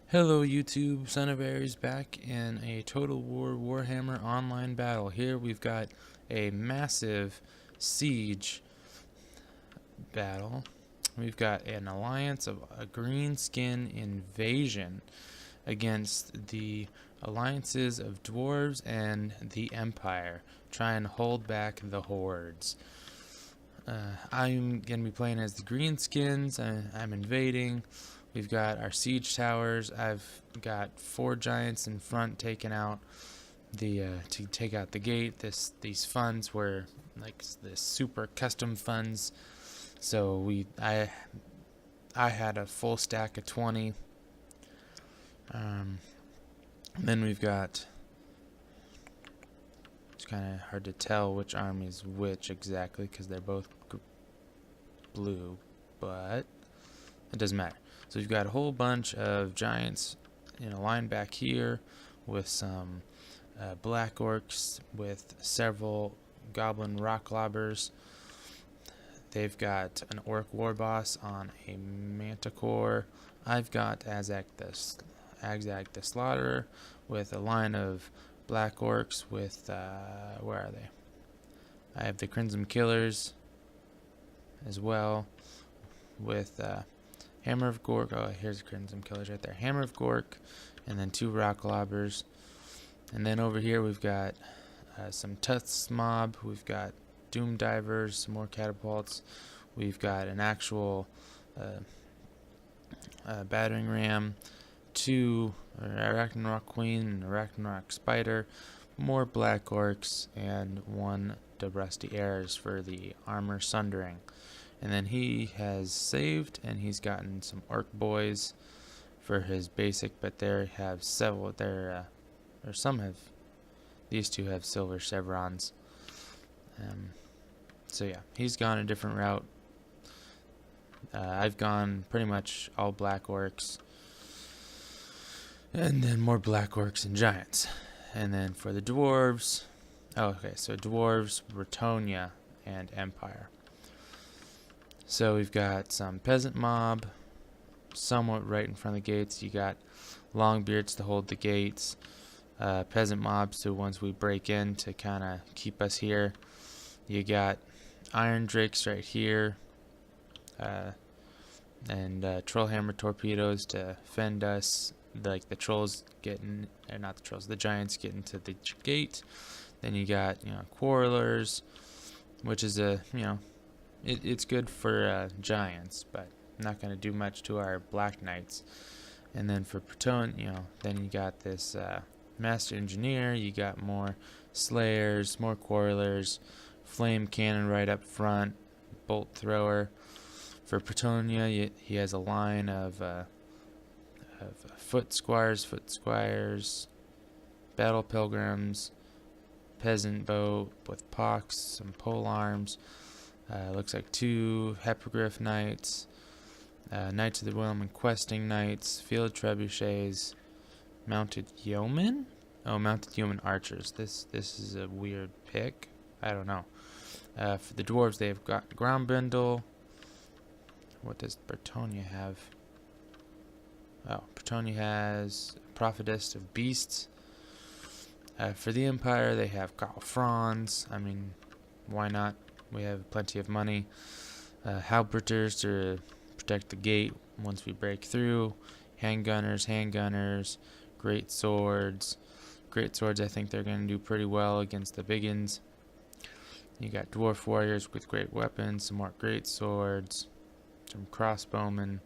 Hello YouTube, Son of Ares back in a Total War Warhammer online battle. Here we've got a massive siege battle. We've got an alliance of a greenskin invasion against the alliances of dwarves and the Empire, trying to hold back the hordes. I'm going to be playing as the greenskins. I'm invading. We've got our siege towers. I've got 4 giants in front taking out the to take out the gate. These funds were like the super custom funds. So I had a full stack of 20. Then we've got, it's kind of hard to tell which army is which exactly because they're both blue, but it doesn't matter. So we've got a whole bunch of giants in a line back here with some black orcs with several goblin rock lobbers. They've got an orc war boss on a manticore. I've got Azak the Slaughterer with a line of black orcs with, where are they? I have the Crimson Killers as well with Hammer of Gork. Oh, here's the Crimson Killers right there. Hammer of Gork, and then 2 rock lobbers. And then over here we've got some Tuths mob. We've got Doom Divers, some more catapults. We've got an actual battering ram, 2 Arachnarok Queen and Arachnarok Spider, more black orcs, and 1 Rusty Heirs for the armor sundering. And then he has saved, and he's gotten some orc boys for his basic, but they have several. Or some have. These 2 have silver chevrons. So yeah, he's gone a different route. I've gone pretty much all black orcs, and then more black orcs and giants. And then for the dwarves, so dwarves, Bretonia, and Empire. So we've got some peasant mob, somewhat right in front of the gates. You got longbeards to hold the gates, peasant mobs to once we break in to kind of keep us here. You got iron drakes right here, and trollhammer torpedoes to fend us. Like the trolls getting, or not the trolls, the giants getting to the gate. Then you got quarrelers, which is it's good for giants, but not going to do much to our black knights. And then for Breton, then you got this master engineer. You got more slayers, more quarrelers, flame cannon right up front, bolt thrower. For Bretonia, he has a line of foot squires, battle pilgrims, peasant bow with pox, some pole arms. Looks like 2 Hippogriff Knights, Knights of the Realm and Questing Knights, Field Trebuchets, Mounted Yeomen? Oh, Mounted Yeomen Archers. This is a weird pick. I don't know. For the dwarves, they've got Ground Bindle. What does Bretonia have? Oh, Bretonia has Prophetess of Beasts. For the Empire, they have Carl Franz. I mean, why not? We have plenty of money. Halberters to protect the gate once we break through. Handgunners. Great swords. I think they're going to do pretty well against the biggins. You got dwarf warriors with great weapons, some more great swords, some crossbowmen,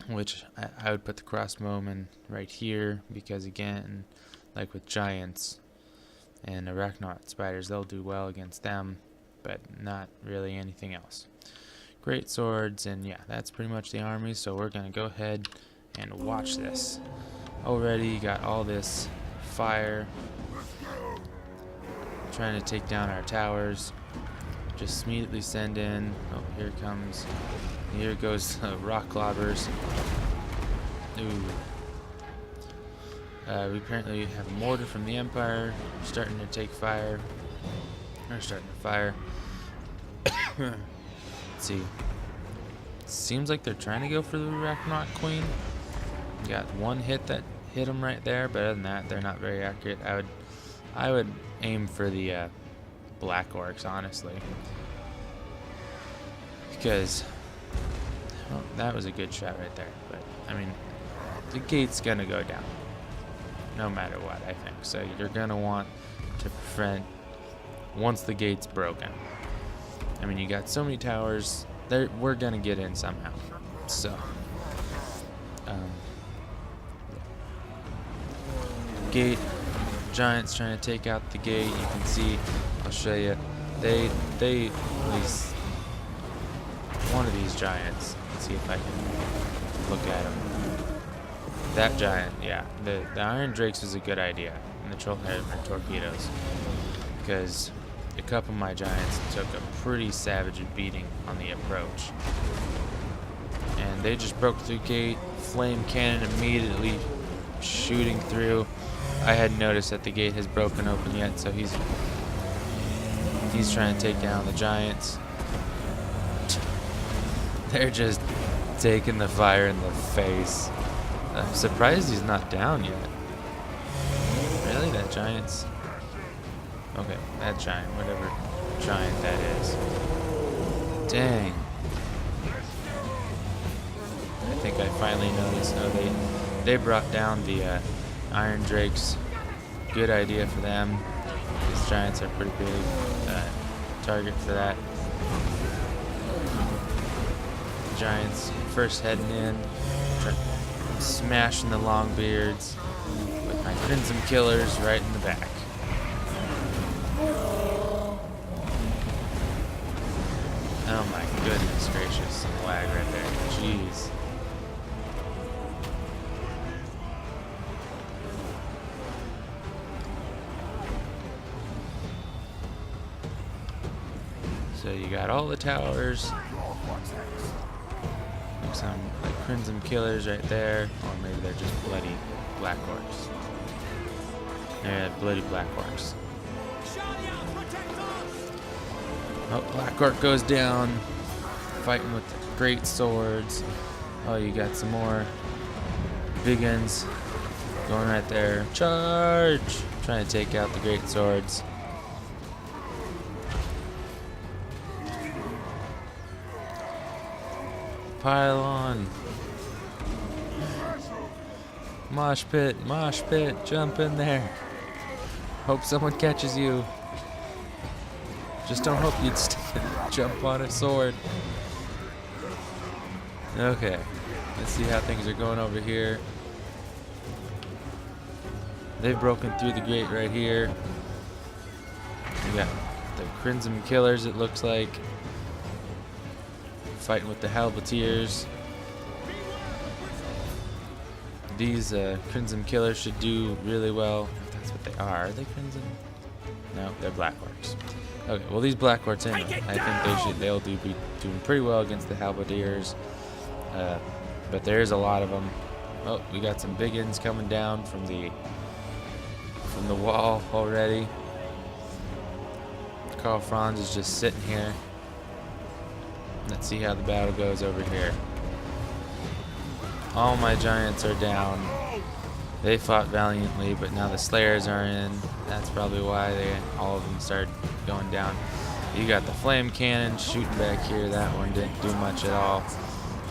which I would put the crossbowmen right here because, again, like with giants and Arachnarok spiders, they'll do well against them, but not really anything else. Great swords, and yeah, that's pretty much the army. So we're gonna go ahead and watch this. Already you got all this fire trying to take down our towers. Just immediately send in, oh, here goes rock clobbers. Ooh. We apparently have a mortar from the Empire starting to take fire. They're starting to fire. Let's see. Seems like they're trying to go for the Arachnarok Queen. Got one hit that hit them right there, but other than that, they're not very accurate. I would aim for the black orcs, honestly, because well, that was a good shot right there. But I mean, the gate's gonna go down no matter what, I think. So you're gonna want to prevent once the gate's broken. I mean, you got so many towers. We're gonna get in somehow. So. Gate, giants trying to take out the gate. You can see, I'll show you. They at least one of these giants. Let's see if I can look at him. That giant, yeah. The iron drakes was a good idea, and the trollhead torpedoes, because a couple of my giants took a pretty savage beating on the approach, and they just broke through gate. Flame cannon immediately shooting through. I hadn't noticed that the gate has broken open yet, so he's trying to take down the giants. They're just taking the fire in the face. I'm surprised he's not down yet. Really? That giant's... Okay, that giant, whatever giant that is. Dang. I think I finally noticed. No, they brought down the iron drakes. Good idea for them. These giants are pretty big. Target for that. Giants first heading in, smashing the longbeards with my crimson killers right in the back. Oh my goodness gracious, some lag right there. Jeez. So you got all the towers. Some like crimson killers right there, or maybe they're just bloody black orcs. They're bloody black orcs. Oh, black orc goes down, fighting with great swords. Oh, you got some more big uns going right there. Charge! Trying to take out the great swords. Pile on. Mosh pit, jump in there. Hope someone catches you. Just don't hope you'd jump on a sword. Okay, let's see how things are going over here. They've broken through the gate right here. We got the crimson killers, it looks like. Fighting with the halberdiers. These crimson killers should do really well. If that's what they are. Are they crimson? No, they're black orcs. Okay, well these black orcs anyway, I think they'll be doing pretty well against the halberdiers. But there's a lot of them. Oh, we got some big uns coming down from the wall already. Carl Franz is just sitting here. Let's see how the battle goes over here. All my giants are down. They fought valiantly, but now the slayers are in. That's probably why all of them started going down. You got the flame cannon shooting back here. That one didn't do much at all.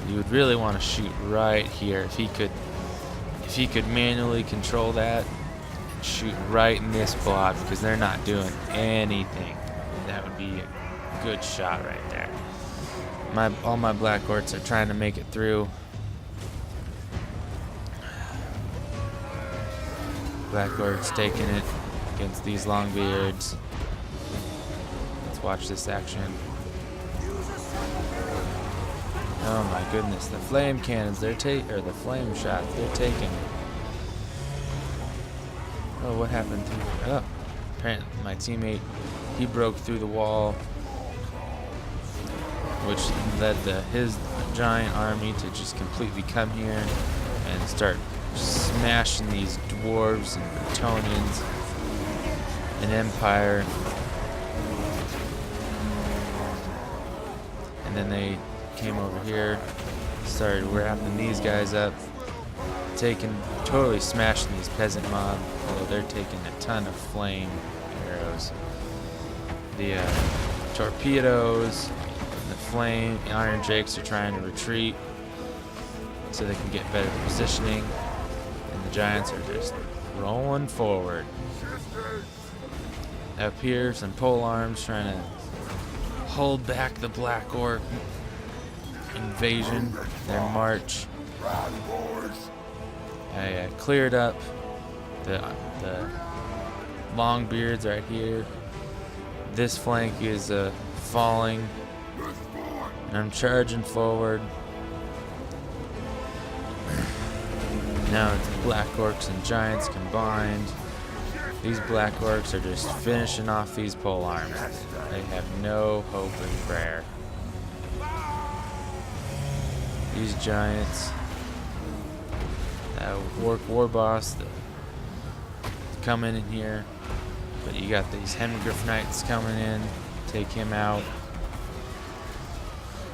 You would really want to shoot right here. If he could manually control that, shoot right in this spot, because they're not doing anything. That would be a good shot right there. All my black orcs are trying to make it through. Black orcs taking it against these longbeards. Let's watch this action. Oh my goodness, the flame cannons, or the flame shots, they're taking it. Oh, what happened to... Oh, apparently my teammate, he broke through the wall, which led his giant army to just completely come here and start smashing these dwarves and Bretonians and Empire. And then they came over here, started wrapping these guys up. totally smashing these peasant mob, although they're taking a ton of flame arrows. The torpedoes, the flame iron drakes are trying to retreat so they can get better positioning, and the giants are just rolling forward. Up here, some pole arms trying to hold back the Black Orc invasion, their march. I cleared up the Longbeards right here. This flank is falling, and I'm charging forward. Now it's Black Orcs and Giants combined. These Black Orcs are just finishing off these pole arms. They have no hope in prayer. These Giants, war boss coming in here, but you got these Hemgriff Knights coming in, take him out.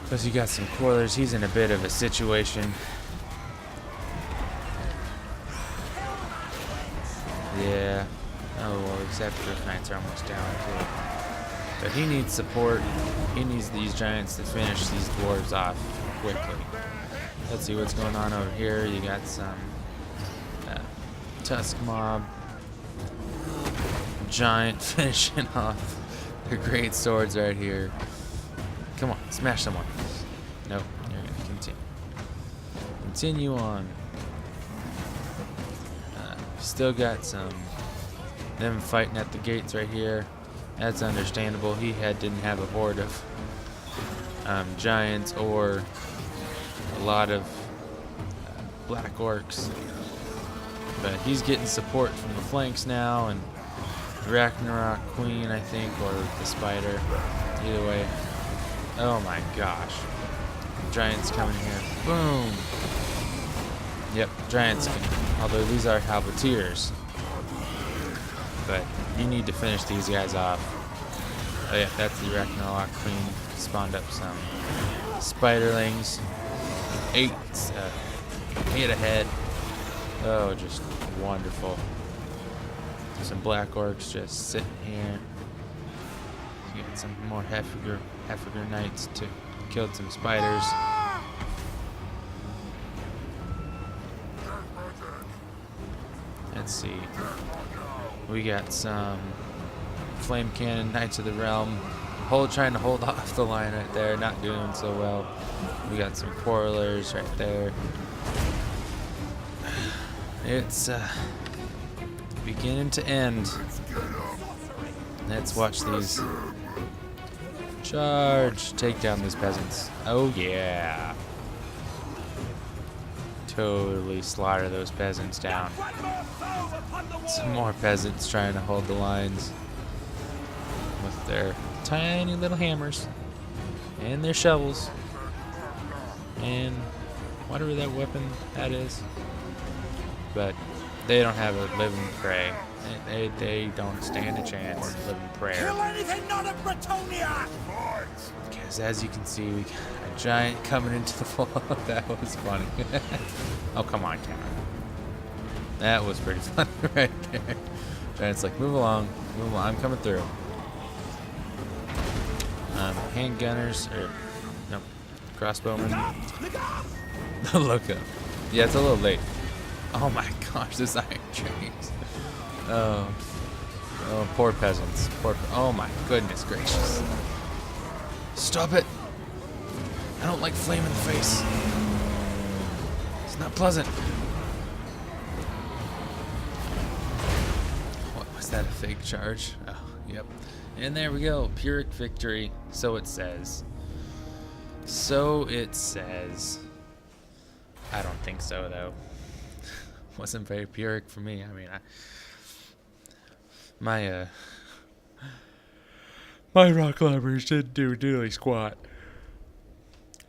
Plus you got some Coilers. He's in a bit of a situation. Yeah. Oh well, except Griff Knights are almost down too. But he needs support. He needs these Giants to finish these dwarves off quickly. Let's see what's going on over here. You got some Tusk mob. Giant finishing off their great swords right here. Come on, smash someone. Nope, you're gonna continue. Continue on. Still got them fighting at the gates right here. That's understandable. He didn't have a horde of giants or a lot of Black Orcs, but he's getting support from the flanks now, and Ragnarok Queen, I think, or the Spider. Either way. Oh my gosh. Giants coming here. Boom. Yep, Giants can. Although these are halberdiers. But you need to finish these guys off. Oh yeah, that's the Ragnarok Queen. Spawned up some Spiderlings. 8 ahead. Oh, just wonderful. Some Black Orcs just sitting here. You got some more Heffiger Knights to killed some spiders. Let's see. We got some Flame Cannon Knights of the Realm. Trying to hold off the line right there, not doing so well. We got some Quarrelers right there. It's beginning to end. Let's watch these. Charge! Take down these peasants. Oh yeah. Totally slaughter those peasants down. Some more peasants trying to hold the lines with their tiny little hammers and their shovels and whatever that weapon that is. But they don't have a living prey. They don't stand a chance. Living prayer. Kill anything not of Bretonia! Because as you can see, we got a giant coming into the wall. That was funny. Oh, come on, camera. That was pretty funny right there. Giant's like, move along, I'm coming through. Handgunners, or nope, crossbowmen. Look up. Yeah, it's a little late. Oh my gosh, this iron trains. Oh, poor peasants. Oh my goodness gracious. Stop it. I don't like flame in the face. It's not pleasant. What was that, a fake charge? Oh, yep. And there we go. Pyrrhic victory. So it says. So it says. I don't think so, though. Wasn't very Pyrrhic for me. I mean, my rock climbers didn't do diddly squat.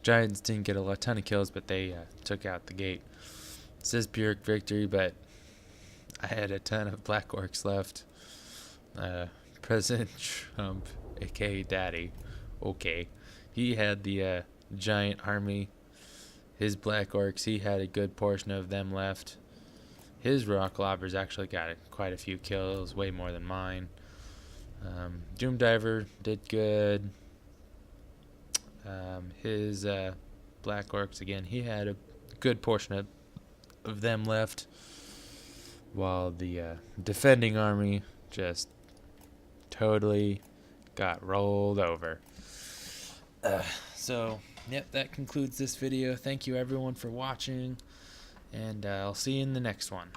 Giants didn't get a ton of kills, but they took out the gate. It says Pyrrhic victory, but I had a ton of Black Orcs left. President Trump, aka Daddy, okay, he had the giant army. His black orcs, he had a good portion of them left. His rock lobbers actually got quite a few kills, way more than mine. Doom Diver did good. His black orcs, again, he had a good portion of them left, while the defending army just totally got rolled over. So, yep, that concludes this video. Thank you everyone for watching, and I'll see you in the next one.